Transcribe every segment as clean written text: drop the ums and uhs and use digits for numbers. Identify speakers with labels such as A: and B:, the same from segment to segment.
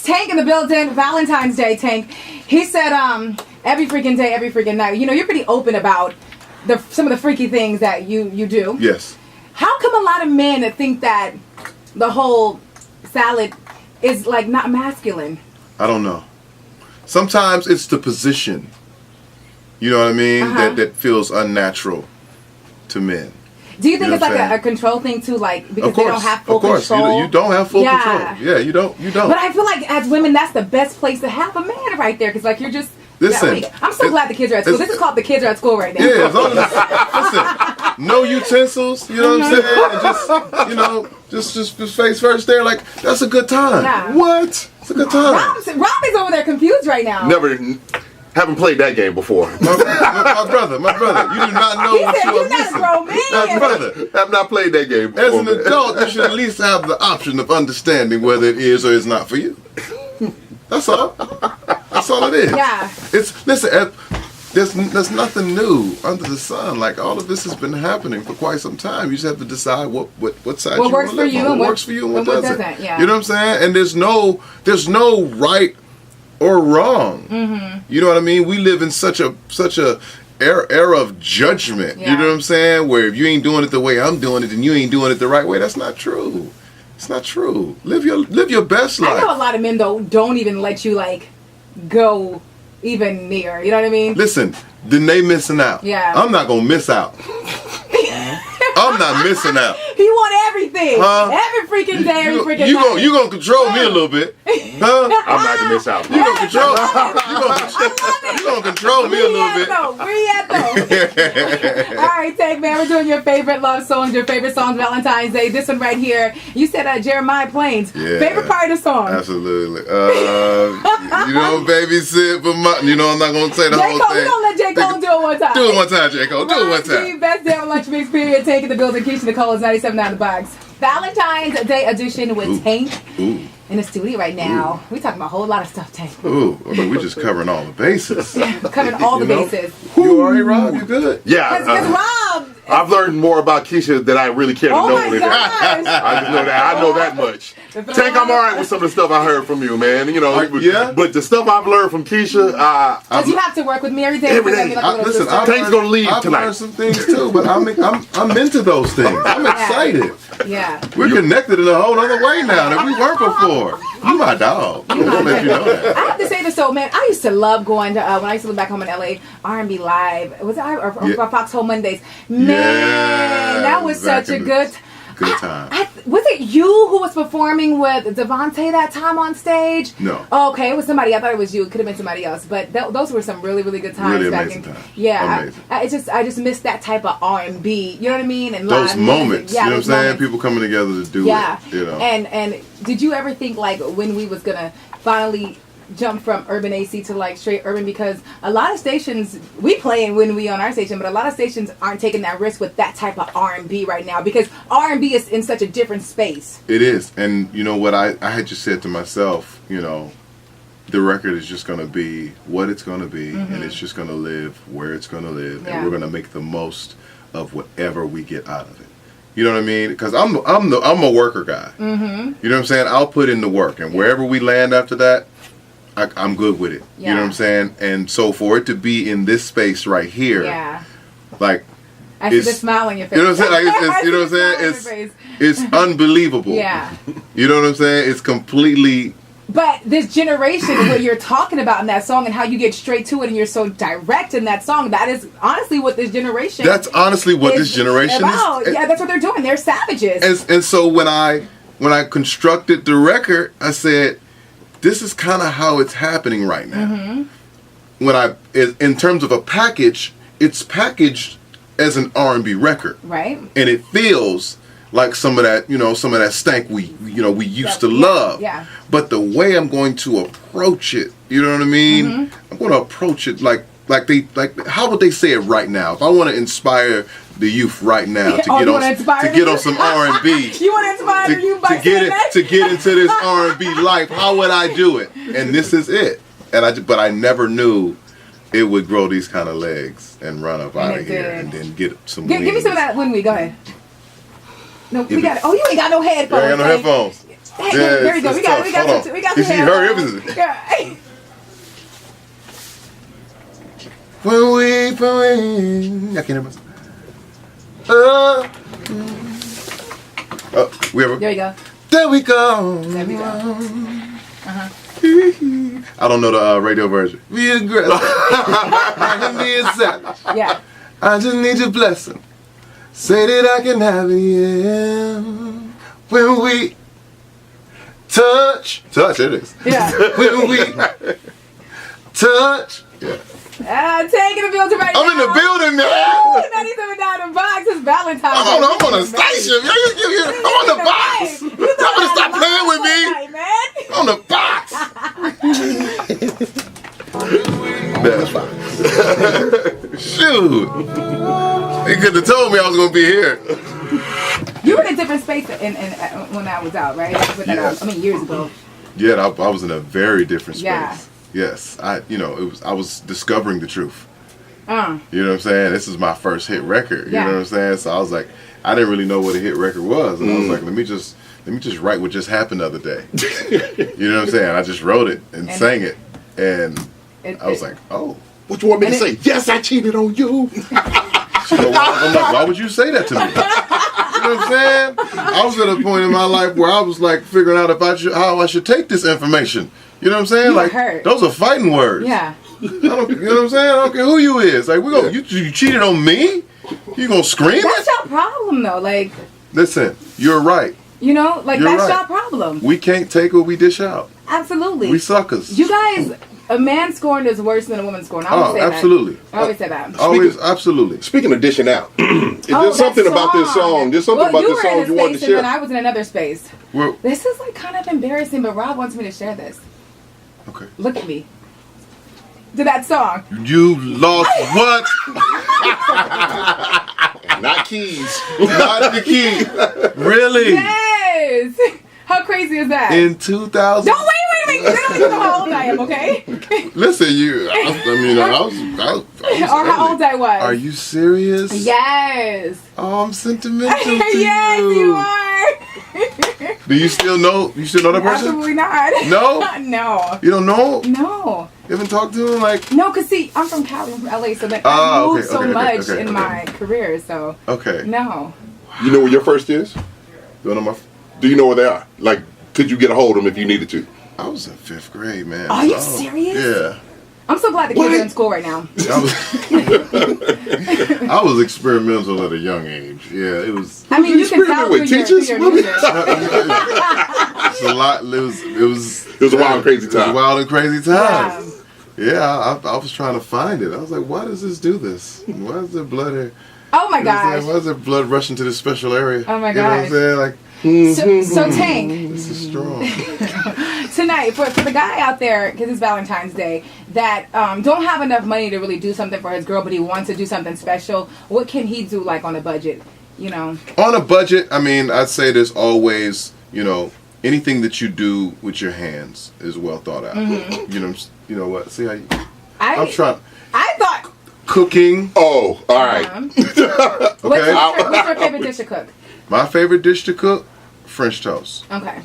A: Tank in the building, Valentine's Day, Tank. He said, every freaking day, every freaking night. You know, you're pretty open about some of the freaky things that you do.
B: Yes.
A: How come a lot of men think that the whole salad is like not masculine?
B: I don't know. Sometimes it's the position. You know what I mean? That feels unnatural to men.
A: Do you think it's like a control thing too? Like because they don't have full control?
B: Of course, you don't have full control. Yeah, you don't.
A: But I feel like as women, that's the best place to have a man right there, because like you're just.
B: Listen,
A: I'm so glad the kids are at school. This is called the kids are at school right now.
B: Yeah, as long as no utensils. You know what I'm saying? And just just face first there. Like that's a good time. Yeah. What? It's a good time.
A: Rob is over there confused right now.
C: Haven't played that game before.
B: My brother, you do not know what you are missing. My brother,
C: I've not played that game before.
B: As an adult, you should at least have the option of understanding whether it is or is not for you. That's all. That's all it is.
A: Yeah.
B: Listen. There's nothing new under the sun. Like all of this has been happening for quite some time. You just have to decide what side you want to live on. What works for you and what doesn't.
A: Yeah.
B: You know what I'm saying? And there's no right or wrong. Mm-hmm. You know what I mean? We live in such a era of judgment. Yeah. You know what I'm saying? Where if you ain't doing it the way I'm doing it, then you ain't doing it the right way. That's not true. It's not true. Live your best life.
A: I know a lot of men though don't even let you like go even near. You know what I mean?
B: Listen, then they missing out.
A: Yeah.
B: I'm not gonna miss out. I'm not missing out.
A: He want everything. Every freaking day, every freaking night.
B: You gonna control me a little bit. Huh?
C: I'm not gonna miss out.
B: You gonna control me a little bit.
A: Where at though? All right, Tank man, we're doing your favorite love songs, your favorite songs Valentine's Day. This one right here. You said Jeremiah Plains.
B: Yeah.
A: Favorite part of the song?
B: Absolutely. You know, babysit for my. You know, I'm not gonna say the whole thing.
A: We're gonna let J. Cole do it one time.
B: Do it one time, J. Cole. Do it one time.
A: Best damn lunch mix period. Tank in the building. Keisha Nicole is 97.9 The Box. Valentine's Day edition with Tank in the studio right now. We talking about a whole lot of stuff, Tank.
B: We just covering all the bases.
A: Covering all the bases.
B: You all right, Rob? You good?
C: Yeah.
A: Because Rob.
C: I've learned more about Keisha than I really care to know.
A: My gosh.
C: I just know that. I know that much. Tank, I'm all right with some of the stuff I heard from you, man. You know, but the stuff I've learned from Keisha,
A: because you have to work with me every day.
C: Every day.
B: Listen,
C: Tank's gonna leave tonight.
B: I've learned some things too, but I'm into those things. I'm excited.
A: Yeah.
B: We're connected in a whole other way now than we were before. You my dog. I'm gonna let you know that.
A: I have to say this though, man. I used to love going to when I used to live back home in LA, R&B Live. Was it or Foxhole Mondays? Man, that was such a good
B: time.
A: Was it you who was performing with Devontae that time on stage?
B: No.
A: Oh, okay, it was somebody. I thought it was you. It could have been somebody else. But those were some really, really good times.
B: Really
A: back
B: amazing times.
A: Yeah, I just missed that type of R&B. You know what I mean? And
B: those
A: live
B: moments.
A: Yeah,
B: you know what I'm saying? People coming together to do it. You know.
A: And did you ever think like when we was gonna finally jump from urban AC to like straight urban, because a lot of stations we playing when we on our station, but a lot of stations aren't taking that risk with that type of R&B right now because R&B is in such a different space.
B: It is, and you know what I had just said to myself, you know, the record is just going to be what it's going to be, and it's just going to live where it's going to live, and we're going to make the most of whatever we get out of it. You know what I mean? Because I'm a worker guy. You know what I'm saying? I'll put in the work, and wherever we land after that, I'm good with it. You know what I'm saying? And so for it to be in this space right here, like
A: I see the smile on your face.
B: You know what I'm saying? Like you know what I'm saying? It's unbelievable.
A: Yeah.
B: You know what I'm saying? It's completely.
A: But this generation, what you're talking about in that song and how you get straight to it and you're so direct in that song, that is honestly what this generation.
B: That's honestly what this generation
A: about.
B: is.
A: Yeah, that's what they're doing. They're savages.
B: And so when I constructed the record, I said, this is kind of how it's happening right now. When in terms of a package, it's packaged as an R&B record,
A: right? And
B: it feels like some of that stank we used to love.
A: Yeah.
B: But the way I'm going to approach it, you know what I mean? I'm going to approach it like how would they say it right now? If I want to inspire the youth right now to get on some R&B,
A: you want to inspire the youth by
B: to get into this R&B life, how would I do it? And this is it. But I never knew it would grow these kind of legs and run up out of here and then get some wings.
A: Give me some of that when we go ahead. No, we got it. Oh, you ain't got no headphones.
B: I ain't got no headphones.
A: Hey, there we go. We got
B: You see her emphasis.
A: Yeah.
B: When I can't hear myself. There we go.
A: There we go.
B: I don't know the radio version. Be aggressive. I can be a savage.
A: Yeah.
B: I just need your blessing. Say that I can have it, yeah. When we touch, it is.
A: Yeah.
B: When we touch, yeah.
A: Taking the building right now.
B: I'm in the building now.
A: 97.9 box. It's Valentine's.
B: I'm on a station. I'm on the box. Y'all better stop playing with me. I'm on the box. That's fine. Shoot. They could have told me I was going to be here.
A: You were in a different space when I was out, right? Yes. I mean, years ago.
B: Yeah, I was in a very different space.
A: Yeah.
B: Yes, I was discovering the truth. You know what I'm saying? This is my first hit record. You know what I'm saying? So I was like, I didn't really know what a hit record was, and I was like, let me just write what just happened the other day. You know what I'm saying? I just wrote it and sang it, and I was like, oh.
C: What you want me to say? Yes, I cheated on you.
B: I'm like, why would you say that to me? You know what I'm saying? I was at a point in my life where I was like figuring out how I should take this information. You know what I'm saying?
A: You
B: like
A: hurt.
B: Those are fighting words.
A: Yeah.
B: You know what I'm saying? I don't care who you is. Like you cheated on me? You gonna scream?
A: That's your problem though. Like,
B: listen, you're right.
A: You know, like
B: You're
A: that's
B: right.
A: your problem.
B: We can't take what we dish out.
A: Absolutely.
B: We suckers.
A: You guys, a man scorned is worse than a woman scorned. I always say
B: absolutely.
A: That. I always say that.
B: Always, absolutely.
C: Speaking of dishing out, is there something about this song? There's something about this song you wanted to share?
A: And I was in another space.
B: Well,
A: this is like kind of embarrassing, but Rob wants me to share this.
B: Okay.
A: Look at me. To that song.
B: You lost what?
C: Not keys.
B: Not the key. Really?
A: Yes. How crazy is that?
B: In 2000.
A: Don't wait. You don't know how old I am, okay?
B: Listen, I was.
A: Or how old I was.
B: Are you serious?
A: Yes.
B: Oh, I'm sentimental to
A: yes, you are.
B: Do you still know? You still know that person?
A: Absolutely not.
B: No.
A: No.
B: You don't know?
A: No.
B: You haven't talked to him like?
A: No, cause see, I'm from Cali, I'm from LA, so I moved so much in my career. So.
B: Okay.
A: No.
C: You know where your first is?
B: Do
C: you know where they are? Like, could you get a hold of them if you needed to?
B: I was in 5th grade, man.
A: Are you serious?
B: Yeah.
A: I'm so glad the kids are in school right now.
B: I was experimental at a young age. Yeah, it was.
A: I mean, you can tell through your music.
B: It's a lot. It was
C: a wild and crazy time.
B: It was a wild and crazy time. Yeah, I was trying to find it. I was like, why does this do this? Why is there blood here?
A: Oh my gosh.
B: Why is there blood rushing to this special area?
A: Oh my
B: gosh. You know what I'm saying? Like.
A: So Tank,
B: this is strong.
A: Tonight, for the guy out there, because it's Valentine's Day, that don't have enough money to really do something for his girl, but he wants to do something special, what can he do, like, on a budget, you know? On
B: a budget, I mean, I'd say there's always, anything that you do with your hands is well thought out. Mm-hmm. You know what? See how you... I'm trying...
A: I thought...
B: Cooking.
C: Oh, all right.
A: Okay. What's your favorite dish to cook?
B: My favorite dish to cook? French toast.
A: Okay.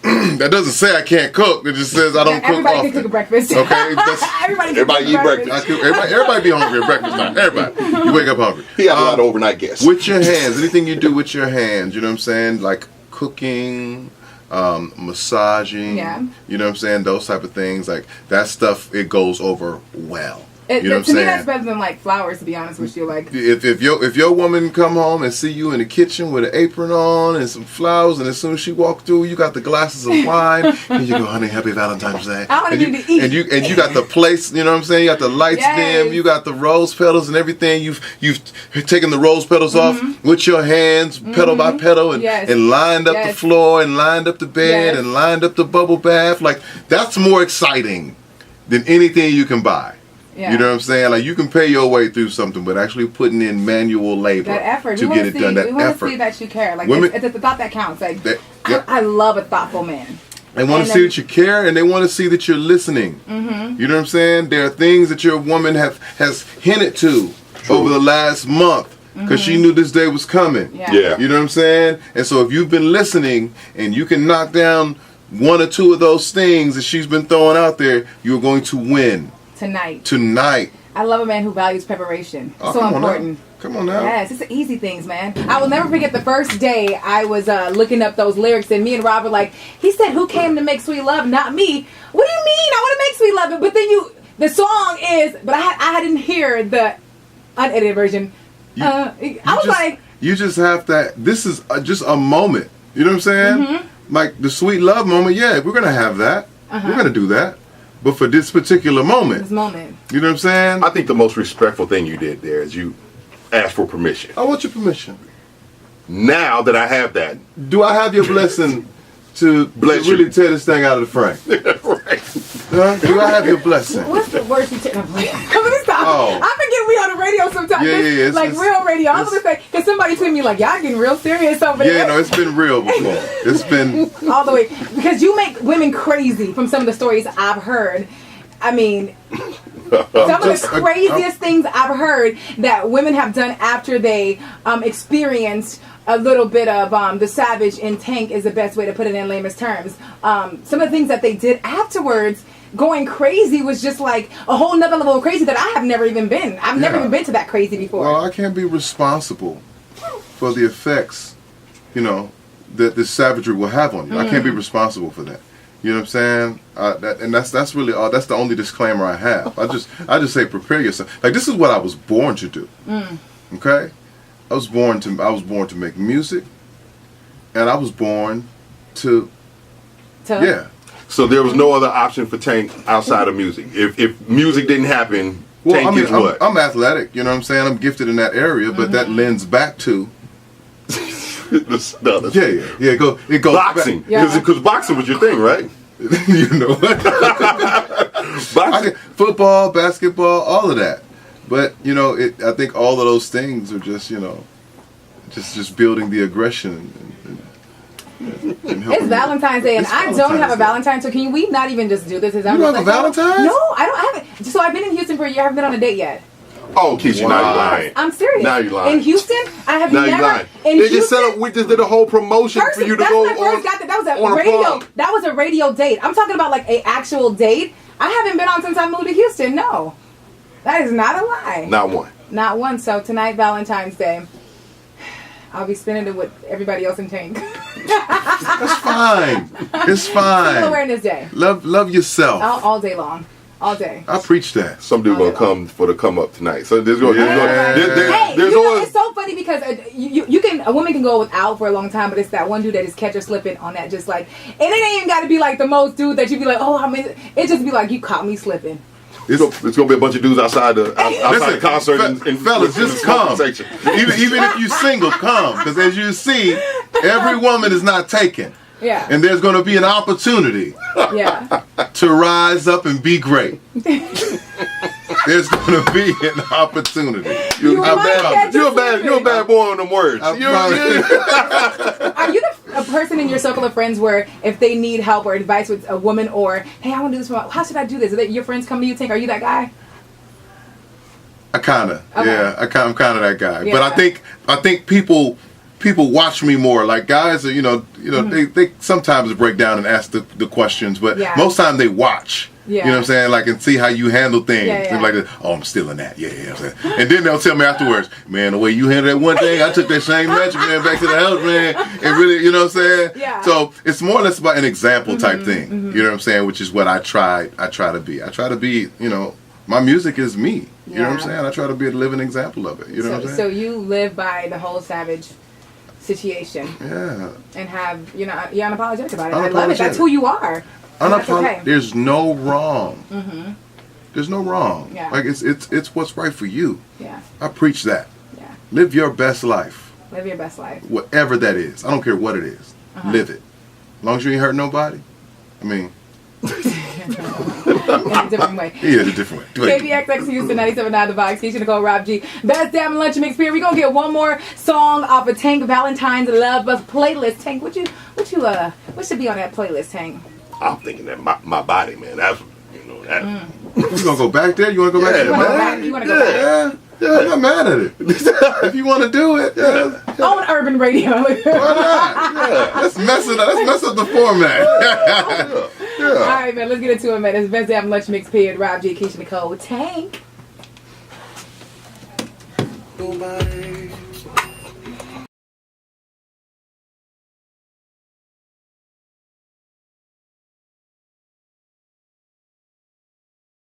B: That doesn't say I can't cook. It just says I don't cook often.
A: Everybody can cook a breakfast.
B: Okay.
C: Everybody eat breakfast.
B: Everybody be hungry at breakfast time. Everybody. You wake up hungry.
C: He has a lot of overnight guests.
B: With your hands. Anything you do with your hands. You know what I'm saying? Like cooking, massaging. Yeah. You know what I'm saying? Those type of things. Like that stuff, it goes over well. You know what I'm saying?
A: To me, that's better than like flowers. To be honest with you, like
B: if your woman come home and see you in the kitchen with an apron on and some flowers, and as soon as she walk through, you got the glasses of wine. Here you go, honey. Happy Valentine's Day.
A: I want to eat.
B: And you got the place. You know what I'm saying? You got the lights dim. You got the rose petals and everything. You've taken the rose petals off with your hands, petal by petal, and lined up the floor and lined up the bed and lined up the bubble bath. Like that's more exciting than anything you can buy. Yeah. You know what I'm saying? Like you can pay your way through something, but actually putting in manual labor to get it done. That effort. We want to
A: see that you care. Like women, it's the thought that counts. Like I love a thoughtful man.
B: They want to see that you care, and they want to see that you're listening. Mm-hmm. You know what I'm saying? There are things that your woman has hinted to over the last month because she knew this day was coming.
C: Yeah.
B: You know what I'm saying? And so if you've been listening and you can knock down one or two of those things that she's been throwing out there, you're going to win. Tonight.
A: I love a man who values preparation. So important.
B: Come on now.
A: Yes, it's the easy things, man. I will never forget the first day I was looking up those lyrics, and me and Rob were like, he said, who came to make sweet love? Not me. What do you mean? I want to make sweet love. But then the song is, but I didn't hear the unedited version.
B: You just have that. This is just a moment. You know what I'm saying?
A: Mm-hmm.
B: Like the sweet love moment. Yeah, we're going to have that. We're going to do that. But for this particular moment. You know what I'm saying?
C: I think the most respectful thing you did there is you asked for permission.
B: I want your permission.
C: Now that I have that.
B: Do I have your blessing to really tear this thing out of the frame?
C: Right.
B: Do I have your blessing?
A: What's the worst you take? I forget we on the radio sometimes.
B: Yeah.
A: Like real radio. I was going to say, because somebody tweeted me like, y'all getting real serious over there.
B: Yeah, no, it's been real before. It's been...
A: all the way. Because you make women crazy from some of the stories I've heard. I mean... some of the craziest things I've heard that women have done after they experienced a little bit of the savage in Tank is the best way to put it in layman's terms. Some of the things that they did afterwards, going crazy, was just like a whole nother level of crazy that I have never even been. I've never even been to that crazy before.
B: Well, I can't be responsible for the effects, that this savagery will have on you. I can't be responsible for that. You know what I'm saying? That's really all. That's the only disclaimer I have. I just say prepare yourself. Like, this is what I was born to do. Okay, I was born to make music, and I was born to yeah.
C: So there was no other option for Tank outside of music. If music didn't happen, Tank is what?
B: I'm athletic. You know what I'm saying? I'm gifted in that area, but that lends back to. It goes
C: boxing. Because boxing was your thing, right?
B: You know what? Football, basketball, all of that. But I think all of those things are just just building the aggression. And
A: it's Valentine's Day, and I don't have a Valentine. So can we not even just do this?
B: You don't have a Valentine?
A: No, I don't have it. So I've been in Houston for a year. I haven't been on a date yet.
C: Oh, Keisha, now you're lying.
A: I'm serious.
C: Now you're lying.
A: In Houston, I have
C: now
A: never.
C: You're lying.
A: In
C: they
A: Houston,
C: just set up. We just did a whole promotion for you to go on.
A: That was a radio. That was a radio date. I'm talking about like an actual date. I haven't been on since I moved to Houston. No, that is not a lie.
C: Not one.
A: Not one. So tonight, Valentine's Day, I'll be spending it with everybody else in Tank.
B: That's fine. It's fine.
A: Sexual Awareness Day.
B: Love yourself.
A: All day long. All day.
B: I preach that.
C: Some dude gonna come for the come up tonight. So there's always.
A: It's so funny because a woman can go without for a long time, but it's that one dude that just catch her slipping on that, just like, and it ain't even got to be like the most dude that you be like, oh, I mean, it just be like you caught me slipping.
C: It's gonna be a bunch of dudes outside the concert and
B: fellas, just come. Even if you single, come, because as you see, every woman is not taken.
A: Yeah.
B: And there's going to be an opportunity to rise up and be great. There's going to be an opportunity.
C: You're a bad boy on them words.
A: Are you a person in your circle of friends where if they need help or advice with a woman, or, hey, I want to do this, how should I do this? Your friends come to you, Tank, are you that guy?
B: I'm kind of that guy. Yeah. But I think people watch me more. Like guys are, they sometimes break down and ask the questions, but most time they watch. Yeah. You know what I'm saying? Like, and see how you handle things. Yeah. Like, oh, I'm stealing that. Yeah. And then they'll tell me afterwards, man, the way you handled that one thing, I took that same magic, man, back to the house, man. And really, you know what I'm saying? Yeah. So it's more or less about an example type thing. You know what I'm saying? Which is what I try to be. I try to be, my music is me. You know what I'm saying? I try to be a living example of it. You know what I'm saying?
A: So you live by the whole savage situation.
B: Yeah.
A: And have, you're unapologetic about it. I love it. That's who you are. Okay.
B: There's no wrong. There's no wrong. Yeah. Like it's what's right for you.
A: Yeah.
B: I preach that.
A: Yeah.
B: Live your best life.
A: Live your best life.
B: Whatever that is. I don't care what it is. Live it. As long as you ain't hurt nobody. I mean.
A: In a different way.
B: Yeah, in a different way.
A: KBXX Houston 97.9 The Vibes. Keisha Nicole, Rob G. Best damn lunch mix period. We're gonna get one more song off of Tank Valentine's Love playlist. Tank, what should be on that playlist, Tank?
C: I'm thinking that my body, man. That's that.
B: You gonna go back there? You wanna go back there?
A: You wanna go back?
B: Yeah, I'm not mad at it. If you want to do it, yeah.
A: On urban radio.
B: Why not? Yeah. Let's mess it up. Let's mess up the format.
A: Yeah. All right, man. Let's get into it, man. It's Best Damn Lunch Mix period. Rob G, Keisha Nicole, Tank.
D: Nobody